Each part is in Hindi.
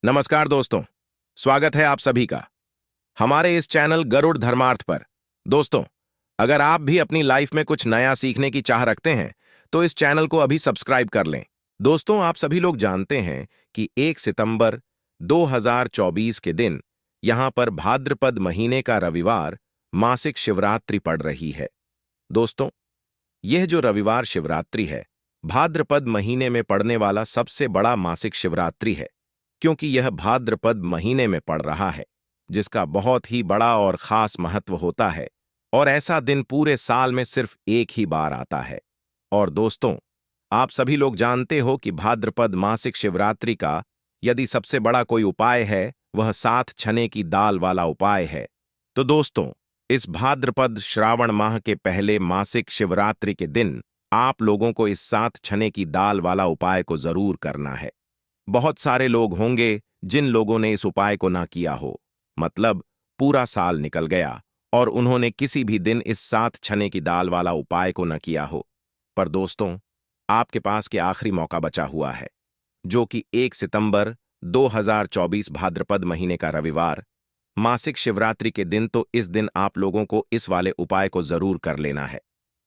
नमस्कार दोस्तों, स्वागत है आप सभी का हमारे इस चैनल गरुड़ धर्मार्थ पर। दोस्तों, अगर आप भी अपनी लाइफ में कुछ नया सीखने की चाह रखते हैं तो इस चैनल को अभी सब्सक्राइब कर लें। दोस्तों, आप सभी लोग जानते हैं कि 1 सितंबर 2024 के दिन यहां पर भाद्रपद महीने का रविवार मासिक शिवरात्रि पड़ रही है। दोस्तों, यह जो रविवार शिवरात्रि है, भाद्रपद महीने में पड़ने वाला सबसे बड़ा मासिक शिवरात्रि है, क्योंकि यह भाद्रपद महीने में पड़ रहा है, जिसका बहुत ही बड़ा और खास महत्व होता है। और ऐसा दिन पूरे साल में सिर्फ एक ही बार आता है। और दोस्तों, आप सभी लोग जानते हो कि भाद्रपद मासिक शिवरात्रि का यदि सबसे बड़ा कोई उपाय है, वह 7 चने की दाल वाला उपाय है। तो दोस्तों, इस भाद्रपद श्रावण माह के पहले मासिक शिवरात्रि के दिन आप लोगों को इस 7 चने की दाल वाला उपाय को जरूर करना है। बहुत सारे लोग होंगे जिन लोगों ने इस उपाय को ना किया हो, मतलब पूरा साल निकल गया और उन्होंने किसी भी दिन इस 7 चने की दाल वाला उपाय को न किया हो। पर दोस्तों, आपके पास के आखिरी मौका बचा हुआ है, जो कि 1 सितंबर 2024 भाद्रपद महीने का रविवार मासिक शिवरात्रि के दिन। तो इस दिन आप लोगों को इस वाले उपाय को जरूर कर लेना है।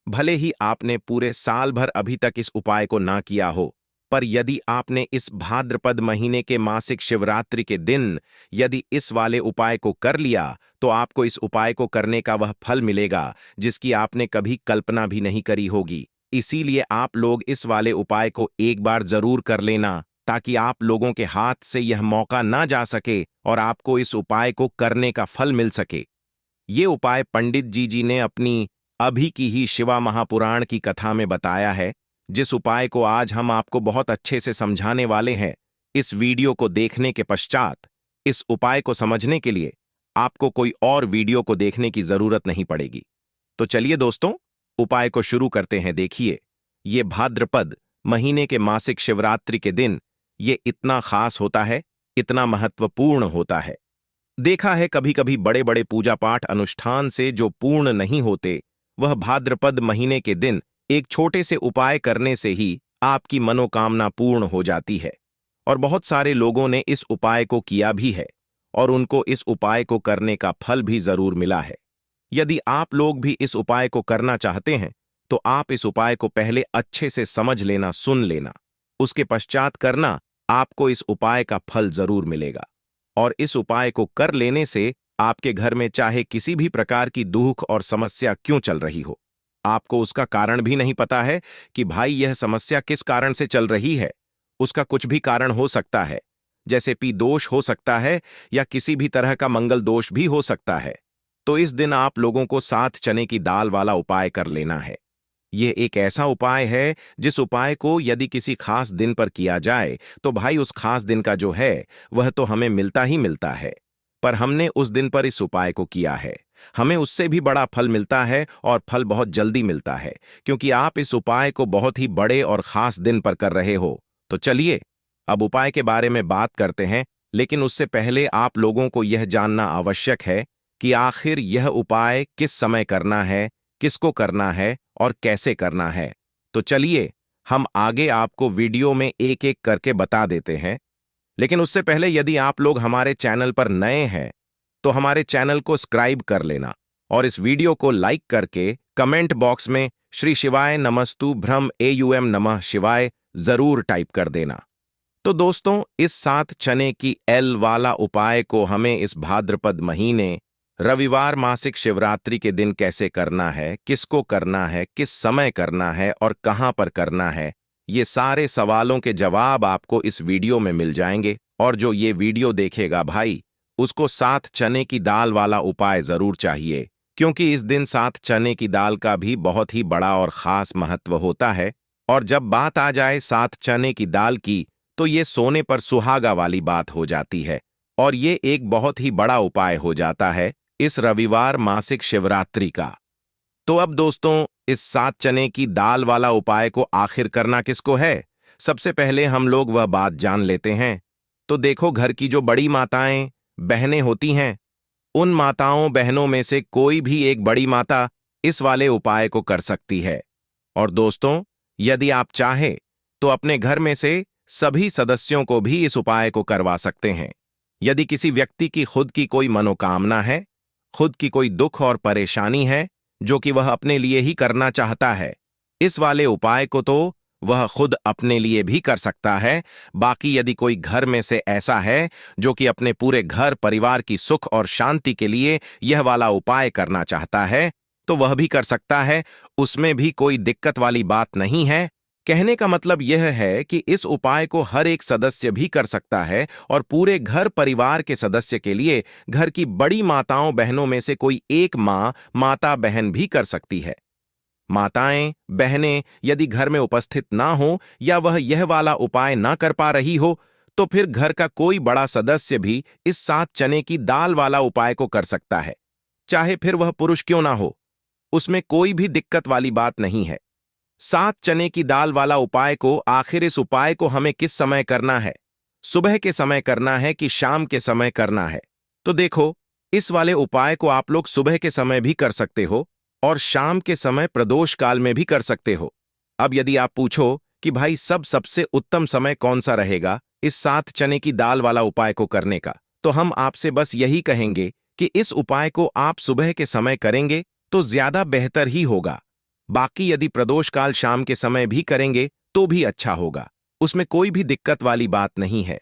भले ही आपने पूरे साल भर अभी तक इस उपाय को ना किया हो, पर यदि आपने इस भाद्रपद महीने के मासिक शिवरात्रि के दिन यदि इस वाले उपाय को कर लिया, तो आपको इस उपाय को करने का वह फल मिलेगा जिसकी आपने कभी कल्पना भी नहीं करी होगी। इसीलिए आप लोग इस वाले उपाय को एक बार जरूर कर लेना, ताकि आप लोगों के हाथ से यह मौका ना जा सके और आपको इस उपाय को करने का फल मिल सके। ये उपाय पंडित जी ने अपनी अभी की ही शिवा महापुराण की कथा में बताया है, जिस उपाय को आज हम आपको बहुत अच्छे से समझाने वाले हैं। इस वीडियो को देखने के पश्चात इस उपाय को समझने के लिए आपको कोई और वीडियो को देखने की जरूरत नहीं पड़ेगी। तो चलिए दोस्तों, उपाय को शुरू करते हैं। देखिए, ये भाद्रपद महीने के मासिक शिवरात्रि के दिन ये इतना खास होता है, इतना महत्वपूर्ण होता है। देखा है कभी कभी बड़े बड़े पूजा पाठ अनुष्ठान से जो पूर्ण नहीं होते, वह भाद्रपद महीने के दिन एक छोटे से उपाय करने से ही आपकी मनोकामना पूर्ण हो जाती है। और बहुत सारे लोगों ने इस उपाय को किया भी है और उनको इस उपाय को करने का फल भी जरूर मिला है। यदि आप लोग भी इस उपाय को करना चाहते हैं, तो आप इस उपाय को पहले अच्छे से समझ लेना, सुन लेना, उसके पश्चात करना। आपको इस उपाय का फल जरूर मिलेगा। और इस उपाय को कर लेने से आपके घर में चाहे किसी भी प्रकार की दुख और समस्या क्यों चल रही हो, आपको उसका कारण भी नहीं पता है कि भाई यह समस्या किस कारण से चल रही है। उसका कुछ भी कारण हो सकता है, जैसे पी दोष हो सकता है या किसी भी तरह का मंगल दोष भी हो सकता है। तो इस दिन आप लोगों को 7 चने की दाल वाला उपाय कर लेना है। यह एक ऐसा उपाय है जिस उपाय को यदि किसी खास दिन पर किया जाए, तो भाई उस खास दिन का जो है वह तो हमें मिलता ही मिलता है। पर हमने उस दिन पर इस उपाय को किया है, हमें उससे भी बड़ा फल मिलता है और फल बहुत जल्दी मिलता है, क्योंकि आप इस उपाय को बहुत ही बड़े और खास दिन पर कर रहे हो। तो चलिए अब उपाय के बारे में बात करते हैं, लेकिन उससे पहले आप लोगों को यह जानना आवश्यक है कि आखिर यह उपाय किस समय करना है, किसको करना है और कैसे करना है। तो चलिए हम आगे आपको वीडियो में एक एक करके बता देते हैं। लेकिन उससे पहले यदि आप लोग हमारे चैनल पर नए हैं, तो हमारे चैनल को सब्सक्राइब कर लेना और इस वीडियो को लाइक करके कमेंट बॉक्स में श्री शिवाय नमस्तु भ्रम एयुएम नमः शिवाय जरूर टाइप कर देना। तो दोस्तों, इस 7 चने की एल वाला उपाय को हमें इस भाद्रपद महीने रविवार मासिक शिवरात्रि के दिन कैसे करना है, किसको करना है, किस समय करना है और कहां पर करना है, ये सारे सवालों के जवाब आपको इस वीडियो में मिल जाएंगे। और जो ये वीडियो देखेगा भाई, उसको 7 चने की दाल वाला उपाय जरूर चाहिए, क्योंकि इस दिन 7 चने की दाल का भी बहुत ही बड़ा और खास महत्व होता है। और जब बात आ जाए 7 चने की दाल की, तो ये सोने पर सुहागा वाली बात हो जाती है और ये एक बहुत ही बड़ा उपाय हो जाता है इस रविवार मासिक शिवरात्रि का। तो अब दोस्तों, इस 7 चने की दाल वाला उपाय को आखिर करना किसको है, सबसे पहले हम लोग वह बात जान लेते हैं। तो देखो, घर की जो बड़ी माताएं बहनें होती हैं, उन माताओं बहनों में से कोई भी एक बड़ी माता इस वाले उपाय को कर सकती है। और दोस्तों, यदि आप चाहे तो अपने घर में से सभी सदस्यों को भी इस उपाय को करवा सकते हैं। यदि किसी व्यक्ति की खुद की कोई मनोकामना है, खुद की कोई दुख और परेशानी है जो कि वह अपने लिए ही करना चाहता है, इस वाले उपाय को तो वह खुद अपने लिए भी कर सकता है। बाकी यदि कोई घर में से ऐसा है जो कि अपने पूरे घर परिवार की सुख और शांति के लिए यह वाला उपाय करना चाहता है, तो वह भी कर सकता है। उसमें भी कोई दिक्कत वाली बात नहीं है। कहने का मतलब यह है कि इस उपाय को हर एक सदस्य भी कर सकता है और पूरे घर परिवार के सदस्य के लिए घर की बड़ी माताओं बहनों में से कोई एक माता बहन भी कर सकती है। माताएं बहनें यदि घर में उपस्थित ना हो या वह यह वाला उपाय ना कर पा रही हो, तो फिर घर का कोई बड़ा सदस्य भी इस 7 चने की दाल वाला उपाय को कर सकता है, चाहे फिर वह पुरुष क्यों ना हो। उसमें कोई भी दिक्कत वाली बात नहीं है। 7 चने की दाल वाला उपाय को आखिर इस उपाय को हमें किस समय करना है, सुबह के समय करना है कि शाम के समय करना है? तो देखो, इस वाले उपाय को आप लोग सुबह के समय भी कर सकते हो और शाम के समय प्रदोष काल में भी कर सकते हो। अब यदि आप पूछो कि भाई सबसे उत्तम समय कौन सा रहेगा इस 7 चने की दाल वाला उपाय को करने का, तो हम आपसे बस यही कहेंगे कि इस उपाय को आप सुबह के समय करेंगे तो ज्यादा बेहतर ही होगा। बाकी यदि प्रदोष काल शाम के समय भी करेंगे तो भी अच्छा होगा, उसमें कोई भी दिक्कत वाली बात नहीं है।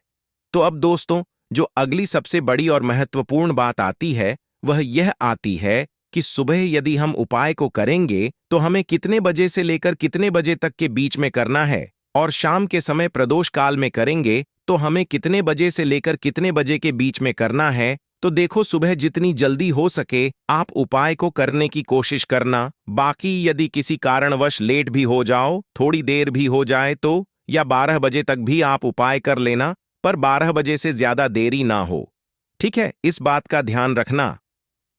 तो अब दोस्तों, जो अगली सबसे बड़ी और महत्वपूर्ण बात आती है वह यह आती है कि सुबह यदि हम उपाय को करेंगे तो हमें कितने बजे से लेकर कितने बजे तक के बीच में करना है, और शाम के समय प्रदोष काल में करेंगे तो हमें कितने बजे से लेकर कितने बजे के बीच में करना है। तो देखो, सुबह जितनी जल्दी हो सके आप उपाय को करने की कोशिश करना। बाकी यदि किसी कारणवश लेट भी हो जाओ, थोड़ी देर भी हो जाए तो, या 12 बजे तक भी आप उपाय कर लेना, पर 12 बजे से ज्यादा देरी ना हो। ठीक है, इस बात का ध्यान रखना।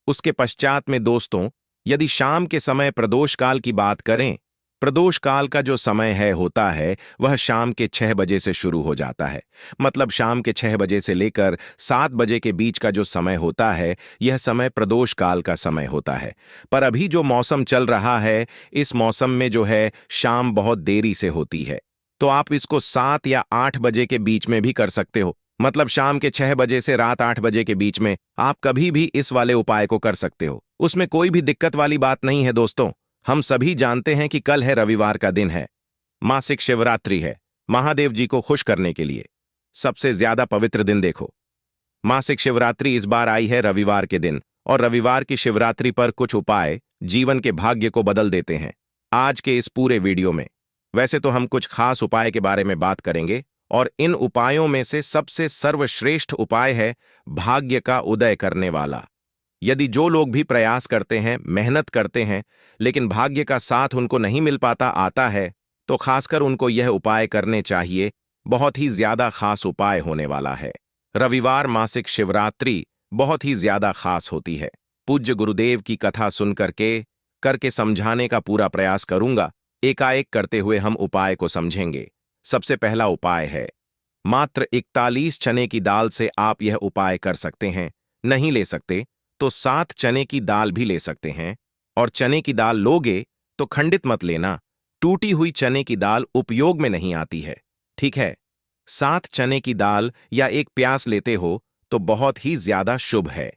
उसके पश्चात में दोस्तों, यदि शाम के समय प्रदोष काल की बात करें, प्रदोष काल का जो समय होता है वह शाम के 6 बजे से शुरू हो जाता है। मतलब शाम के 6 बजे से लेकर 7 बजे के बीच का जो समय होता है, यह समय प्रदोष काल का समय होता है। पर अभी जो मौसम चल रहा है, इस मौसम में जो है शाम बहुत देरी से होती है, तो आप इसको 7 या 8 बजे के बीच में भी कर सकते हो। मतलब शाम के 6 बजे से रात 8 बजे के बीच में आप कभी भी इस वाले उपाय को कर सकते हो, उसमें कोई भी दिक्कत वाली बात नहीं है। दोस्तों, हम सभी जानते हैं कि कल है रविवार का दिन है, मासिक शिवरात्रि है। महादेव जी को खुश करने के लिए सबसे ज्यादा पवित्र दिन देखो, मासिक शिवरात्रि इस बार आई है रविवार के दिन, और रविवार की शिवरात्रि पर कुछ उपाय जीवन के भाग्य को बदल देते हैं। आज के इस पूरे वीडियो में वैसे तो हम कुछ खास उपाय के बारे में बात करेंगे, और इन उपायों में से सबसे सर्वश्रेष्ठ उपाय है भाग्य का उदय करने वाला। यदि जो लोग भी प्रयास करते हैं, मेहनत करते हैं, लेकिन भाग्य का साथ उनको नहीं मिल पाता आता है, तो खासकर उनको यह उपाय करने चाहिए। बहुत ही ज्यादा खास उपाय होने वाला है। रविवार मासिक शिवरात्रि बहुत ही ज्यादा खास होती है। पूज्य गुरुदेव की कथा सुन करके समझाने का पूरा प्रयास करूंगा। एकाएक करते हुए हम उपाय को समझेंगे। सबसे पहला उपाय है, मात्र 41 चने की दाल से आप यह उपाय कर सकते हैं। नहीं ले सकते तो 7 चने की दाल भी ले सकते हैं, और चने की दाल लोगे तो खंडित मत लेना, टूटी हुई चने की दाल उपयोग में नहीं आती है। ठीक है, 7 चने की दाल या एक प्यास लेते हो तो बहुत ही ज्यादा शुभ है।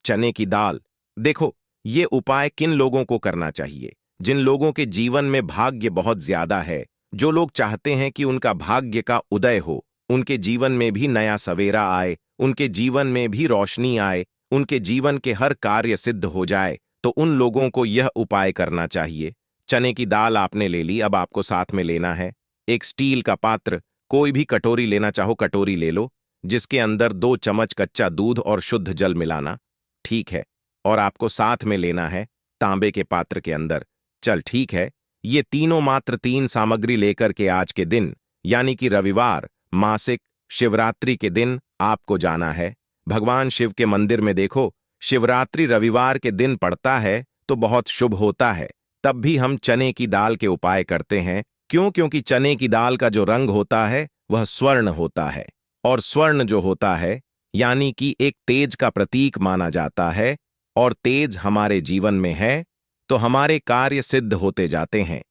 चने की दाल, देखो, ये उपाय किन लोगों को करना चाहिए? जिन लोगों के जीवन में भाग्य बहुत ज्यादा है, जो लोग चाहते हैं कि उनका भाग्य का उदय हो, उनके जीवन में भी नया सवेरा आए, उनके जीवन में भी रोशनी आए, उनके जीवन के हर कार्य सिद्ध हो जाए, तो उन लोगों को यह उपाय करना चाहिए। चने की दाल आपने ले ली, अब आपको साथ में लेना है एक स्टील का पात्र, कोई भी कटोरी लेना चाहो कटोरी ले लो, जिसके अंदर 2 चम्मच कच्चा दूध और शुद्ध जल मिलाना। ठीक है, और आपको साथ में लेना है तांबे के पात्र के अंदर। चल ठीक है, ये तीनों मात्र 3 सामग्री लेकर के आज के दिन, यानी कि रविवार मासिक शिवरात्रि के दिन आपको जाना है भगवान शिव के मंदिर में। देखो, शिवरात्रि रविवार के दिन पड़ता है तो बहुत शुभ होता है। तब भी हम चने की दाल के उपाय करते हैं। क्यों? क्योंकि चने की दाल का जो रंग होता है वह स्वर्ण होता है, और स्वर्ण जो होता है यानी कि एक तेज का प्रतीक माना जाता है, और तेज हमारे जीवन में है तो हमारे कार्य सिद्ध होते जाते हैं।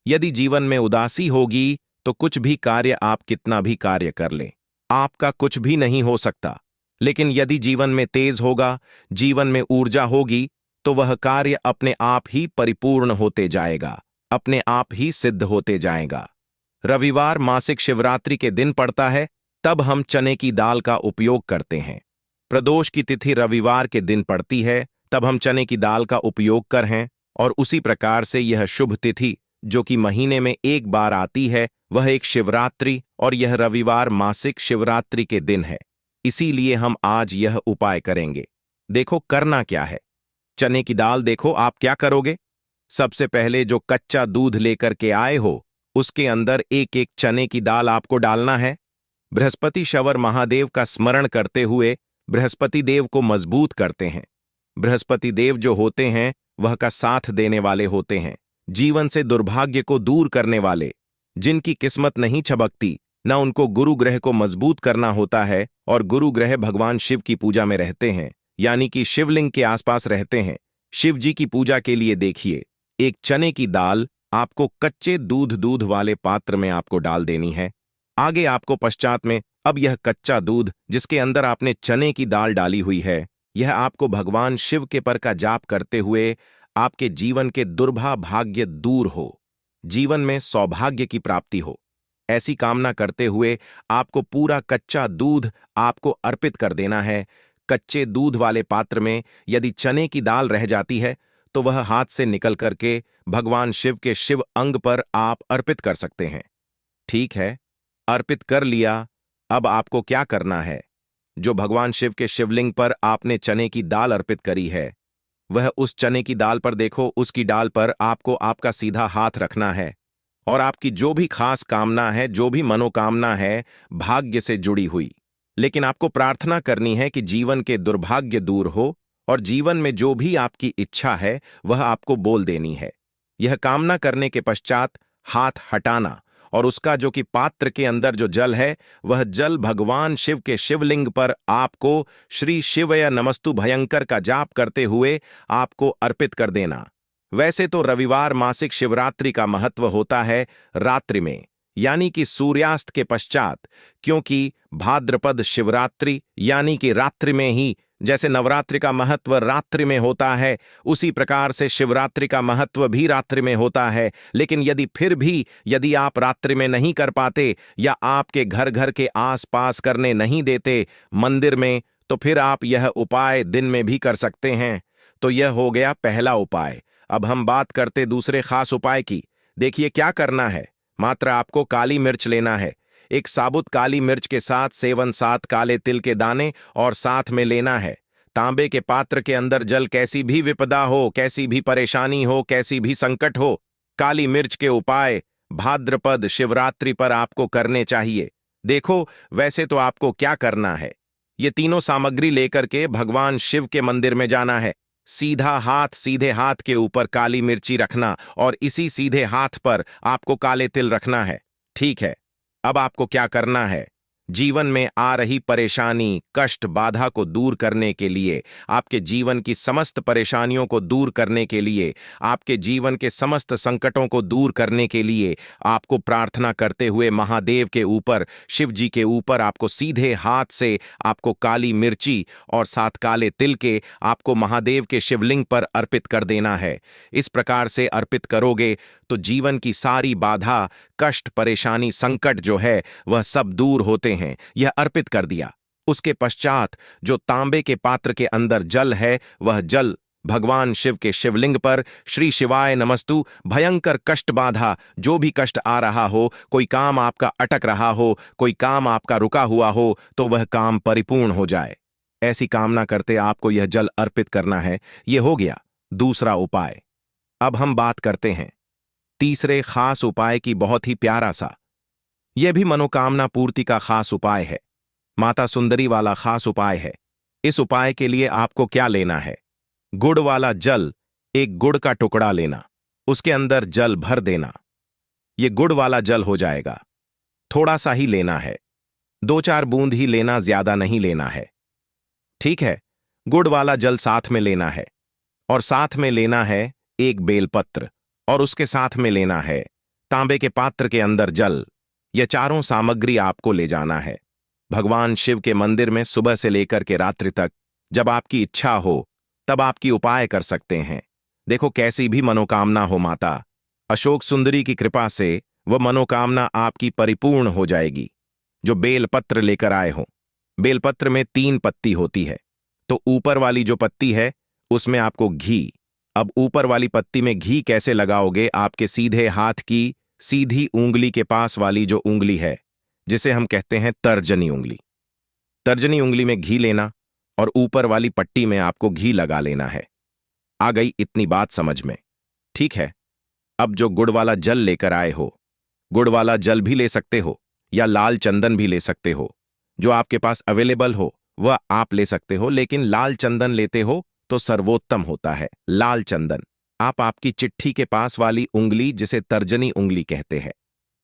यदि जीवन में उदासी होगी तो कुछ भी कार्य आप कितना भी कार्य कर लें, आपका कुछ भी नहीं हो सकता। लेकिन यदि जीवन में तेज होगा, जीवन में ऊर्जा होगी, तो वह कार्य अपने आप ही परिपूर्ण होते जाएगा, अपने आप ही सिद्ध होते जाएगा। रविवार मासिक शिवरात्रि के दिन पड़ता है, तब हम चने की दाल का उपयोग करते हैं। प्रदोष की तिथि रविवार के दिन पड़ती है, तब हम चने की दाल का उपयोग कर हैं। और उसी प्रकार से यह शुभ तिथि जो कि महीने में एक बार आती है, वह एक शिवरात्रि और यह रविवार मासिक शिवरात्रि के दिन है। इसीलिए हम आज यह उपाय करेंगे। देखो करना क्या है। चने की दाल देखो आप क्या करोगे। सबसे पहले जो कच्चा दूध लेकर के आए हो, उसके अंदर एक एक चने की दाल आपको डालना है। बृहस्पति शवर महादेव का स्मरण करते हुए बृहस्पति देव को मजबूत करते हैं। बृहस्पति देव जो होते हैं वह का साथ देने वाले होते हैं, जीवन से दुर्भाग्य को दूर करने वाले। जिनकी किस्मत नहीं छबकती, न उनको गुरु ग्रह को मजबूत करना होता है, और गुरु ग्रह भगवान शिव की पूजा में रहते हैं, यानी कि शिवलिंग के आसपास रहते हैं। शिव जी की पूजा के लिए देखिए, एक चने की दाल आपको कच्चे दूध वाले पात्र में आपको डाल देनी है। आगे आपको पश्चात में अब यह कच्चा दूध जिसके अंदर आपने चने की दाल डाली हुई है, यह आपको भगवान शिव के पर का जाप करते हुए आपके जीवन के दुर्भा भाग्य दूर हो, जीवन में सौभाग्य की प्राप्ति हो, ऐसी कामना करते हुए आपको पूरा कच्चा दूध आपको अर्पित कर देना है। कच्चे दूध वाले पात्र में यदि चने की दाल रह जाती है, तो वह हाथ से निकल करके भगवान शिव के शिव अंग पर आप अर्पित कर सकते हैं। ठीक है, अर्पित कर लिया। अब आपको क्या करना है। जो भगवान शिव के शिवलिंग पर आपने चने की दाल अर्पित करी है, वह उस चने की दाल पर देखो, उसकी डाल पर आपको आपका सीधा हाथ रखना है, और आपकी जो भी खास कामना है, जो भी मनोकामना है भाग्य से जुड़ी हुई, लेकिन आपको प्रार्थना करनी है कि जीवन के दुर्भाग्य दूर हो, और जीवन में जो भी आपकी इच्छा है वह आपको बोल देनी है। यह कामना करने के पश्चात हाथ हटाना, और उसका जो कि पात्र के अंदर जो जल है, वह जल भगवान शिव के शिवलिंग पर आपको श्री शिवय नमस्तु भयंकर का जाप करते हुए आपको अर्पित कर देना। वैसे तो रविवार मासिक शिवरात्रि का महत्व होता है रात्रि में, यानी कि सूर्यास्त के पश्चात, क्योंकि भाद्रपद शिवरात्रि यानी कि रात्रि में ही, जैसे नवरात्रि का महत्व रात्रि में होता है, उसी प्रकार से शिवरात्रि का महत्व भी रात्रि में होता है। लेकिन यदि फिर भी यदि आप रात्रि में नहीं कर पाते, या आपके घर घर के आसपास करने नहीं देते मंदिर में, तो फिर आप यह उपाय दिन में भी कर सकते हैं। तो यह हो गया पहला उपाय। अब हम बात करते दूसरे खास उपाय की। देखिए क्या करना है। मात्र आपको काली मिर्च लेना है। एक साबुत काली मिर्च के साथ सेवन 7 काले तिल के दाने और साथ में लेना है। तांबे के पात्र के अंदर जल, कैसी भी विपदा हो, कैसी भी परेशानी हो, कैसी भी संकट हो, काली मिर्च के उपाय भाद्रपद शिवरात्रि पर आपको करने चाहिए। देखो वैसे तो आपको क्या करना है, ये तीनों सामग्री लेकर के भगवान शिव के मंदिर में जाना है। सीधे हाथ के ऊपर काली मिर्ची रखना, और इसी सीधे हाथ पर आपको काले तिल रखना है। ठीक है, अब आपको क्या करना है। जीवन में आ रही परेशानी, कष्ट, बाधा को दूर करने के लिए, आपके जीवन की समस्त परेशानियों को दूर करने के लिए, आपके जीवन के समस्त संकटों को दूर करने के लिए आपको प्रार्थना करते हुए महादेव के ऊपर, शिव जी के ऊपर आपको सीधे हाथ से आपको काली मिर्ची और 7 काले तिल के आपको महादेव के शिवलिंग पर अर्पित कर देना है। इस प्रकार से अर्पित करोगे तो जीवन की सारी बाधा, कष्ट, परेशानी, संकट जो है वह सब दूर होते हैं। यह अर्पित कर दिया। उसके पश्चात जो तांबे के पात्र के अंदर जल है, वह जल भगवान शिव के शिवलिंग पर श्री शिवाय नमस्तु भयंकर कष्ट बाधा, जो भी कष्ट आ रहा हो, कोई काम आपका अटक रहा हो, कोई काम आपका रुका हुआ हो, तो वह काम परिपूर्ण हो जाए, ऐसी कामना करते आपको यह जल अर्पित करना है। यह हो गया दूसरा उपाय। अब हम बात करते हैं तीसरे खास उपाय की। बहुत ही प्यारा सा, यह भी मनोकामना पूर्ति का खास उपाय है, माता सुंदरी वाला खास उपाय है। इस उपाय के लिए आपको क्या लेना है। गुड़ वाला जल, एक गुड़ का टुकड़ा लेना, उसके अंदर जल भर देना। यह गुड़ वाला जल हो जाएगा। थोड़ा सा ही लेना है, 2-4 बूंद ही लेना, ज्यादा नहीं लेना है। ठीक है, गुड़ वाला जल साथ में लेना है, और साथ में लेना है एक बेलपत्र, और उसके साथ में लेना है तांबे के पात्र के अंदर जल। यह चारों सामग्री आपको ले जाना है भगवान शिव के मंदिर में सुबह से लेकर के रात्रि तक। जब आपकी इच्छा हो तब आपकी उपाय कर सकते हैं। देखो, कैसी भी मनोकामना हो, माता अशोक सुंदरी की कृपा से वह मनोकामना आपकी परिपूर्ण हो जाएगी। जो बेलपत्र लेकर आए हो, बेलपत्र में 3 पत्ती होती है, तो ऊपर वाली जो पत्ती है उसमें आपको घी। अब ऊपर वाली पत्ती में घी कैसे लगाओगे? आपके सीधे हाथ की सीधी उंगली के पास वाली जो उंगली है, जिसे हम कहते हैं तर्जनी उंगली, तर्जनी उंगली में घी लेना और ऊपर वाली पट्टी में आपको घी लगा लेना है। आ गई इतनी बात समझ में? ठीक है। अब जो गुड़ वाला जल लेकर आए हो, गुड़ वाला जल भी ले सकते हो या लाल चंदन भी ले सकते हो। जो आपके पास अवेलेबल हो वह आप ले सकते हो, लेकिन लाल चंदन लेते हो तो सर्वोत्तम होता है। लाल चंदन आप आपकी चिट्ठी के पास वाली उंगली, जिसे तर्जनी उंगली कहते हैं,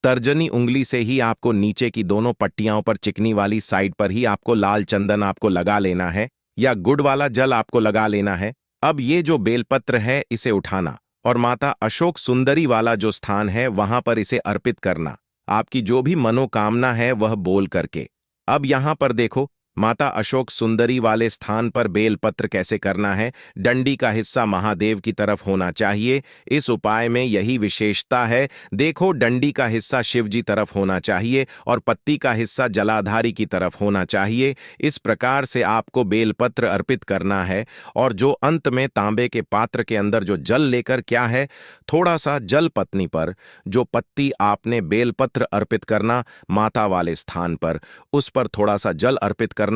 तर्जनी उंगली से ही आपको नीचे की दोनों पट्टियों पर चिकनी वाली साइड पर ही आपको लाल चंदन आपको लगा लेना है या गुड़ वाला जल आपको लगा लेना है। अब ये जो बेलपत्र है इसे उठाना और माता अशोक सुंदरी वाला जो स्थान है वहां पर इसे अर्पित करना, आपकी जो भी मनोकामना है वह बोल करके। अब यहां पर देखो, माता अशोक सुंदरी वाले स्थान पर बेलपत्र कैसे करना है। डंडी का हिस्सा महादेव की तरफ होना चाहिए। इस उपाय में यही विशेषता है। देखो, डंडी का हिस्सा शिव जी तरफ होना चाहिए और पत्ती का हिस्सा जलाधारी की तरफ होना चाहिए। इस प्रकार से आपको बेलपत्र अर्पित करना है और जो अंत में तांबे के पात्र के अंदर जो जल लेकर, क्या है, थोड़ा सा जल पत्नी पर जो पत्ती आपने बेलपत्र अर्पित करना माता वाले स्थान पर, उस पर थोड़ा सा जल अर्पित करना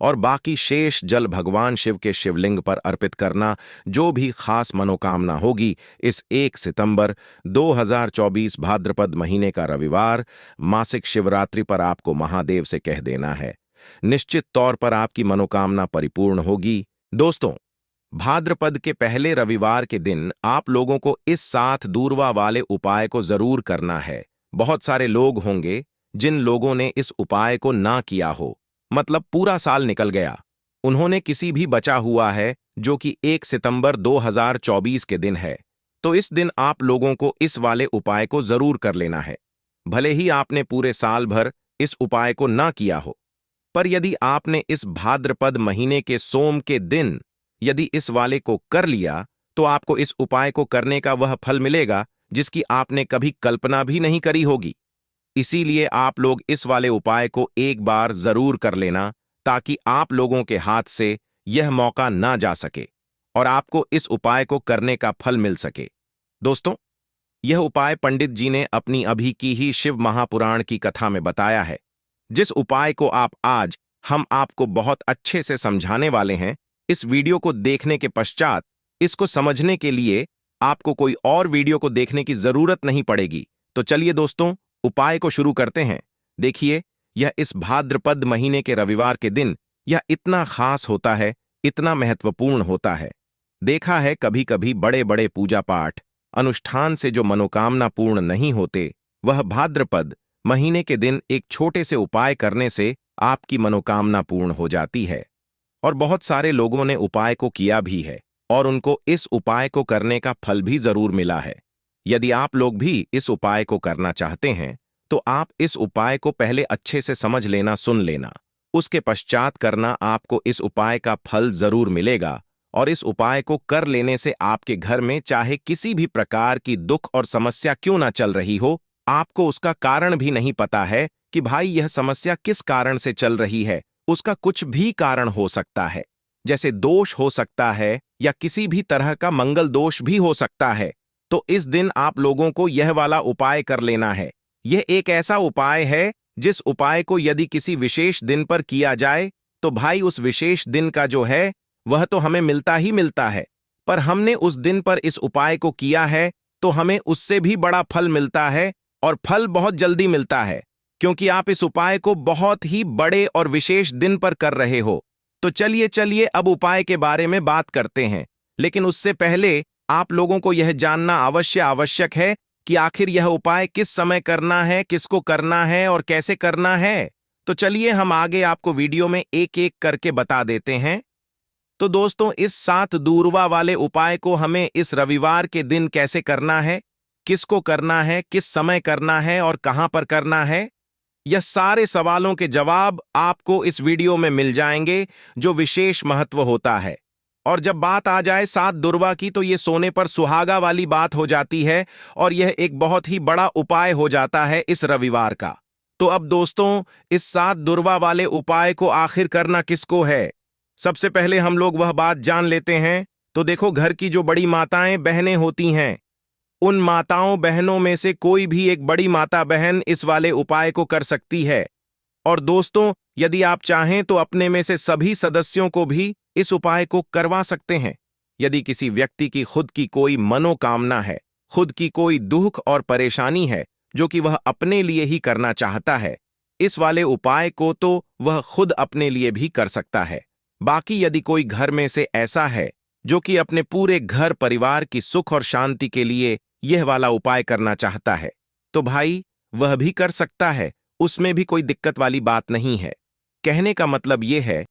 और बाकी शेष जल भगवान शिव के शिवलिंग पर अर्पित करना। जो भी खास मनोकामना होगी इस 1 सितंबर 2024 भाद्रपद महीने का रविवार मासिक शिवरात्रि पर आपको महादेव से कह देना है। निश्चित तौर पर आपकी मनोकामना परिपूर्ण होगी। दोस्तों, भाद्रपद के पहले रविवार के दिन आप लोगों को इस 7 दूरवा वाले उपाय को जरूर करना है। बहुत सारे लोग होंगे जिन लोगों ने इस उपाय को ना किया हो, मतलब पूरा साल निकल गया, उन्होंने किसी भी बचा हुआ है जो कि 1 सितंबर 2024 के दिन है, तो इस दिन आप लोगों को इस वाले उपाय को जरूर कर लेना है। भले ही आपने पूरे साल भर इस उपाय को ना किया हो, पर यदि आपने इस भाद्रपद महीने के सोम के दिन यदि इस वाले को कर लिया तो आपको इस उपाय को करने का वह फल मिलेगा जिसकी आपने कभी कल्पना भी नहीं करी होगी। इसीलिए आप लोग इस वाले उपाय को एक बार जरूर कर लेना ताकि आप लोगों के हाथ से यह मौका ना जा सके और आपको इस उपाय को करने का फल मिल सके। दोस्तों, यह उपाय पंडित जी ने अपनी अभी की ही शिव महापुराण की कथा में बताया है। जिस उपाय को आज हम आपको बहुत अच्छे से समझाने वाले हैं, इस वीडियो को देखने के पश्चात इसको समझने के लिए आपको कोई और वीडियो को देखने की जरूरत नहीं पड़ेगी। तो चलिए दोस्तों, उपाय को शुरू करते हैं। देखिए, यह इस भाद्रपद महीने के रविवार के दिन यह इतना खास होता है, इतना महत्वपूर्ण होता है। देखा है कभी कभी बड़े बड़े पूजा पाठ अनुष्ठान से जो मनोकामना पूर्ण नहीं होते, वह भाद्रपद महीने के दिन एक छोटे से उपाय करने से आपकी मनोकामना पूर्ण हो जाती है। और बहुत सारे लोगों ने उपाय को किया भी है और उनको इस उपाय को करने का फल भी जरूर मिला है। यदि आप लोग भी इस उपाय को करना चाहते हैं तो आप इस उपाय को पहले अच्छे से समझ लेना, सुन लेना, उसके पश्चात करना। आपको इस उपाय का फल जरूर मिलेगा और इस उपाय को कर लेने से आपके घर में चाहे किसी भी प्रकार की दुख और समस्या क्यों ना चल रही हो, आपको उसका कारण भी नहीं पता है कि भाई यह समस्या किस कारण से चल रही है, उसका कुछ भी कारण हो सकता है, जैसे दोष हो सकता है या किसी भी तरह का मंगल दोष भी हो सकता है। तो इस दिन आप लोगों को यह वाला उपाय कर लेना है। यह एक ऐसा उपाय है जिस उपाय को यदि किसी विशेष दिन पर किया जाए तो भाई उस विशेष दिन का जो है वह तो हमें मिलता ही मिलता है, पर हमने उस दिन पर इस उपाय को किया है तो हमें उससे भी बड़ा फल मिलता है और फल बहुत जल्दी मिलता है, क्योंकि आप इस उपाय को बहुत ही बड़े और विशेष दिन पर कर रहे हो। तो चलिए अब उपाय के बारे में बात करते हैं, लेकिन उससे पहले आप लोगों को यह जानना आवश्यक है कि आखिर यह उपाय किस समय करना है, किसको करना है और कैसे करना है। तो चलिए हम आगे आपको वीडियो में एक एक करके बता देते हैं। तो दोस्तों, इस 7 दूरवा वाले उपाय को हमें इस रविवार के दिन कैसे करना है, किसको करना है, किस समय करना है और कहां पर करना है, यह सारे सवालों के जवाब आपको इस वीडियो में मिल जाएंगे, जो विशेष महत्व होता है। और जब बात आ जाए 7 दुर्वा की, तो ये सोने पर सुहागा वाली बात हो जाती है और यह एक बहुत ही बड़ा उपाय हो जाता है इस रविवार का। तो अब दोस्तों, इस 7 दुर्वा वाले उपाय को आखिर करना किसको है? सबसे पहले हम लोग वह बात जान लेते हैं। तो देखो, घर की जो बड़ी माताएं बहनें होती हैं, उन माताओं बहनों में से कोई भी एक बड़ी माता बहन इस वाले उपाय को कर सकती है। और दोस्तों, यदि आप चाहें तो अपने में से सभी सदस्यों को भी इस उपाय को करवा सकते हैं। यदि किसी व्यक्ति की खुद की कोई मनोकामना है, खुद की कोई दुख और परेशानी है जो कि वह अपने लिए ही करना चाहता है, इस वाले उपाय को तो वह खुद अपने लिए भी कर सकता है। बाकी यदि कोई घर में से ऐसा है जो कि अपने पूरे घर परिवार की सुख और शांति के लिए यह वाला उपाय करना चाहता है, तो भाई वह भी कर सकता है। उसमें भी कोई दिक्कत वाली बात नहीं है। कहने का मतलब यह है